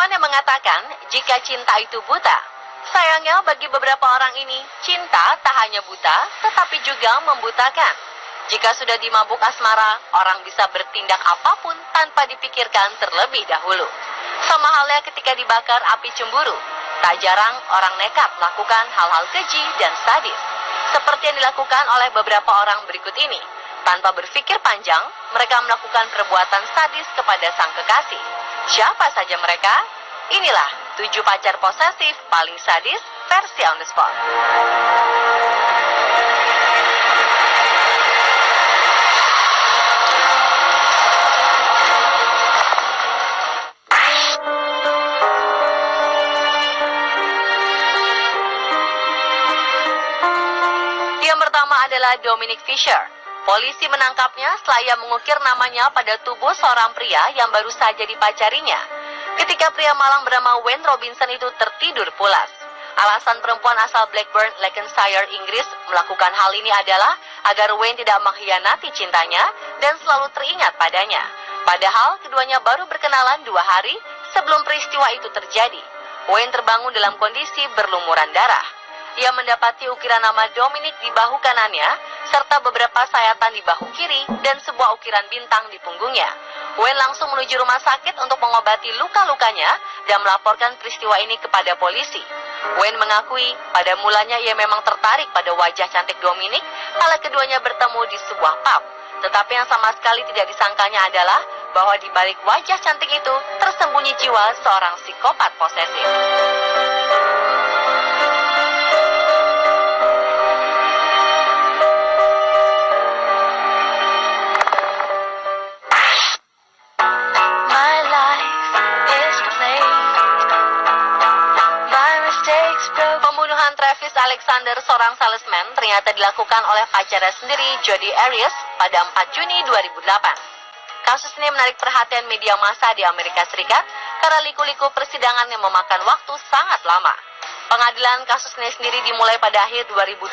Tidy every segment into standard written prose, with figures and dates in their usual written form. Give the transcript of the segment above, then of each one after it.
ungkapan yang mengatakan jika cinta itu buta. Sayangnya bagi beberapa orang ini, cinta tak hanya buta, tetapi juga membutakan. Jika sudah dimabuk asmara, orang bisa bertindak apapun tanpa dipikirkan terlebih dahulu. Sama halnya ketika dibakar api cemburu, tak jarang orang nekat melakukan hal-hal keji dan sadis. Seperti yang dilakukan oleh beberapa orang berikut ini. Tanpa berpikir panjang, mereka melakukan perbuatan sadis kepada sang kekasih. Siapa saja mereka? Inilah 7 pacar posesif paling sadis versi on the spot. Yang pertama adalah Dominic Fisher. Polisi menangkapnya setelah ia mengukir namanya pada tubuh seorang pria yang baru saja dipacarinya. Ketika pria malang bernama Wayne Robinson itu tertidur pulas. Alasan perempuan asal Blackburn, Lancashire, Inggris melakukan hal ini adalah agar Wayne tidak mengkhianati cintanya dan selalu teringat padanya. Padahal keduanya baru berkenalan 2 hari sebelum peristiwa itu terjadi. Wayne terbangun dalam kondisi berlumuran darah. Ia mendapati ukiran nama Dominic di bahu kanannya, serta beberapa sayatan di bahu kiri dan sebuah ukiran bintang di punggungnya. Wayne langsung menuju rumah sakit untuk mengobati luka-lukanya dan melaporkan peristiwa ini kepada polisi. Wayne mengakui pada mulanya ia memang tertarik pada wajah cantik Dominic kala keduanya bertemu di sebuah pub. Tetapi yang sama sekali tidak disangkanya adalah bahwa di balik wajah cantik itu tersembunyi jiwa seorang psikopat posesif. Pembunuhan Travis Alexander, seorang salesman, ternyata dilakukan oleh pacarnya sendiri, Jodi Arias, pada 4 Juni 2008. Kasus ini menarik perhatian media massa di Amerika Serikat karena liku-liku persidangan yang memakan waktu sangat lama. Pengadilan kasus ini sendiri dimulai pada akhir 2012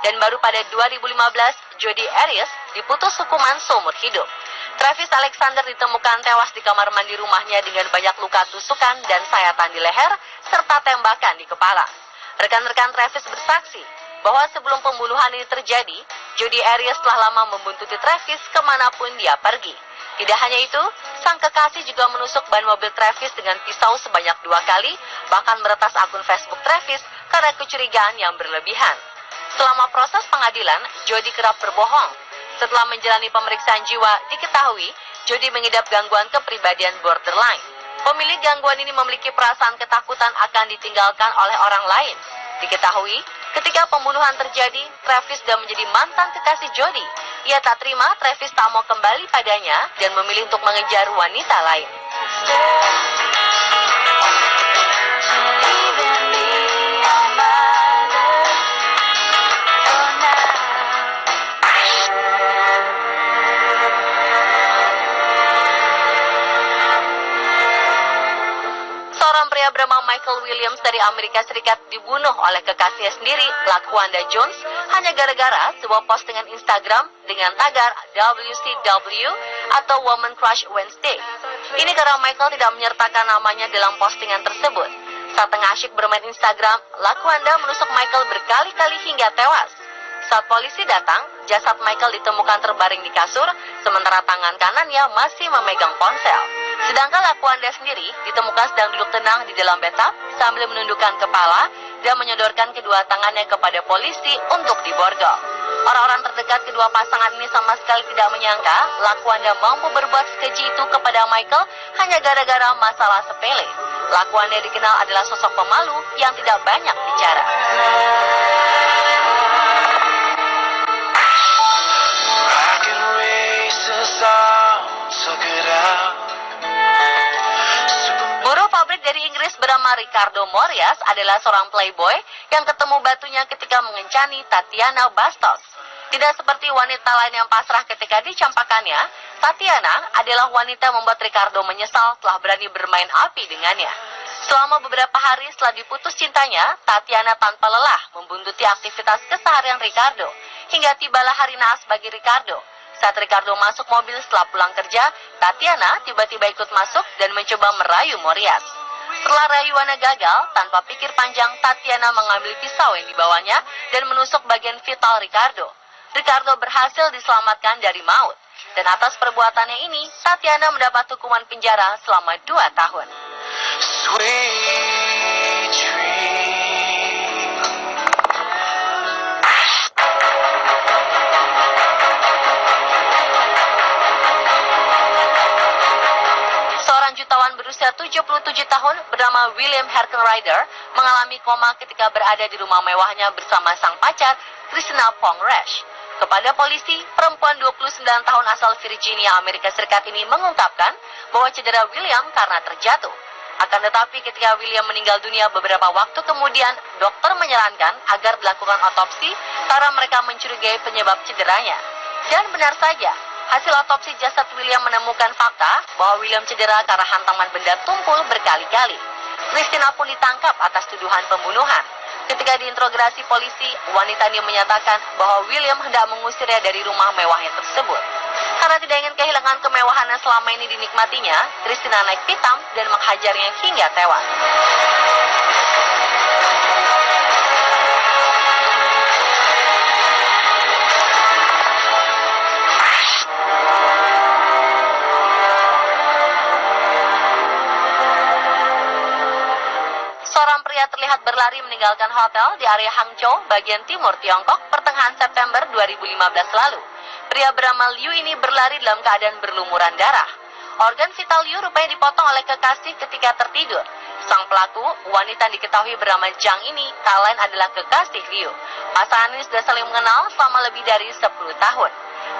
dan baru pada 2015 Jodi Arias diputus hukuman seumur hidup. Travis Alexander ditemukan tewas di kamar mandi rumahnya dengan banyak luka tusukan dan sayatan di leher serta tembakan di kepala. Rekan-rekan Travis bersaksi bahwa sebelum pembunuhan ini terjadi, Jodi Arias telah lama membuntuti Travis kemanapun dia pergi. Tidak hanya itu, sang kekasih juga menusuk ban mobil Travis dengan pisau sebanyak 2 kali, bahkan meretas akun Facebook Travis karena kecurigaan yang berlebihan. Selama proses pengadilan, Jodi kerap berbohong. Setelah menjalani pemeriksaan jiwa, diketahui Jodi mengidap gangguan kepribadian borderline. Pemilik gangguan ini memiliki perasaan ketakutan akan ditinggalkan oleh orang lain. Diketahui, ketika pembunuhan terjadi, Travis sudah menjadi mantan kekasih Jodi. Ia tak terima Travis tak mau kembali padanya dan memilih untuk mengejar wanita lain. Seorang pria bernama Michael Williams dari Amerika Serikat dibunuh oleh kekasihnya sendiri, LaQuanda Jones, hanya gara-gara sebuah postingan Instagram dengan tagar WCW atau Woman Crush Wednesday. Ini karena Michael tidak menyertakan namanya dalam postingan tersebut. Saat tengah asyik bermain Instagram, LaQuanda menusuk Michael berkali-kali hingga tewas. Saat polisi datang, jasad Michael ditemukan terbaring di kasur, sementara tangan kanannya masih memegang ponsel. Sedangkan LaQuanda sendiri ditemukan sedang duduk tenang di dalam bathtub sambil menundukkan kepala dan menyodorkan kedua tangannya kepada polisi untuk diborgol. Orang-orang terdekat kedua pasangan ini sama sekali tidak menyangka LaQuanda mampu berbuat sekeji itu kepada Michael hanya gara-gara masalah sepele. LaQuanda dikenal adalah sosok pemalu yang tidak banyak bicara. Buruh pabrik dari Inggris bernama Ricardo Morias adalah seorang playboy yang ketemu batunya ketika mengencani Tatiana Bastos. Tidak seperti wanita lain yang pasrah ketika dicampakannya, Tatiana adalah wanita membuat Ricardo menyesal telah berani bermain api dengannya. Selama beberapa hari setelah diputus cintanya, Tatiana tanpa lelah membuntuti aktivitas keseharian Ricardo, hingga tibalah hari naas bagi Ricardo. Saat Ricardo masuk mobil setelah pulang kerja, Tatiana tiba-tiba ikut masuk dan mencoba merayu Morias. Setelah rayuannya gagal, tanpa pikir panjang, Tatiana mengambil pisau yang dibawanya dan menusuk bagian vital Ricardo. Ricardo berhasil diselamatkan dari maut. Dan atas perbuatannya ini, Tatiana mendapat hukuman penjara selama 2 tahun. Sweet dream. Seorang jutawan berusia 77 tahun bernama William Herkenrider mengalami koma ketika berada di rumah mewahnya bersama sang pacar, Christina Pongresh. Kepada polisi, perempuan 29 tahun asal Virginia, Amerika Serikat ini mengungkapkan bahwa cedera William karena terjatuh. Akan tetapi ketika William meninggal dunia beberapa waktu kemudian, dokter menyarankan agar dilakukan otopsi karena mereka mencurigai penyebab cederanya. Dan benar saja, hasil otopsi jasad William menemukan fakta bahwa William cedera karena hantaman benda tumpul berkali-kali. Christina pun ditangkap atas tuduhan pembunuhan. Ketika diinterogasi polisi, wanita ini menyatakan bahwa William hendak mengusirnya dari rumah mewahnya tersebut. Karena tidak ingin kehilangan kemewahan yang selama ini dinikmatinya, Christina naik pitam dan menghajarnya hingga tewas. Seorang pria terlihat berlari meninggalkan hotel di area Hangzhou, bagian timur Tiongkok, pertengahan September 2015 lalu. Pria bernama Liu ini berlari dalam keadaan berlumuran darah. Organ vital Liu rupanya dipotong oleh kekasih ketika tertidur. Sang pelaku, wanita yang diketahui bernama Zhang ini, tak lain adalah kekasih Liu. Pasangan ini sudah saling mengenal selama lebih dari 10 tahun.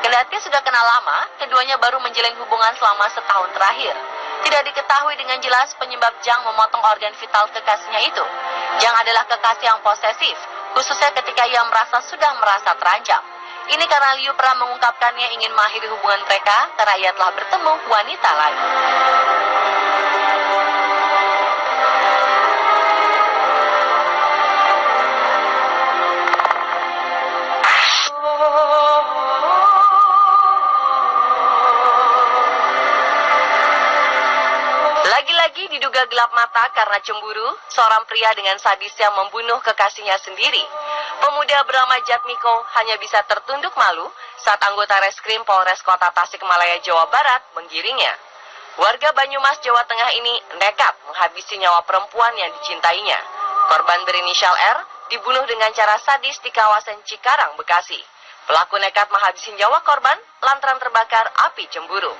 Kendati sudah kenal lama, keduanya baru menjalin hubungan selama setahun terakhir. Tidak diketahui dengan jelas penyebab Zhang memotong organ vital kekasihnya itu. Zhang adalah kekasih yang posesif, khususnya ketika ia sudah merasa terancam. Ini karena Liu pernah mengungkapkannya ingin mengakhiri hubungan mereka karena ia telah bertemu wanita lain. Lagi-lagi diduga gelap mata karena cemburu, seorang pria dengan sadisnya membunuh kekasihnya sendiri. Pemuda bernama Jatmiko hanya bisa tertunduk malu saat anggota reskrim Polres Kota Tasikmalaya, Jawa Barat menggiringnya. Warga Banyumas, Jawa Tengah ini nekat menghabisi nyawa perempuan yang dicintainya. Korban berinisial R dibunuh dengan cara sadis di kawasan Cikarang, Bekasi. Pelaku nekat menghabisi nyawa korban lantaran terbakar api cemburu.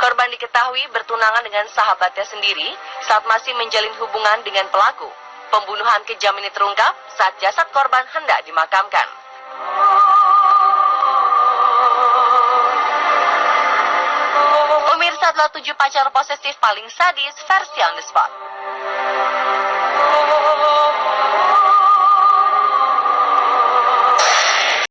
Korban diketahui bertunangan dengan sahabatnya sendiri saat masih menjalin hubungan dengan pelaku. Pembunuhan kejam ini terungkap saat jasad korban hendak dimakamkan. Pemirsa adalah 7 pacar posesif paling sadis versi on the spot.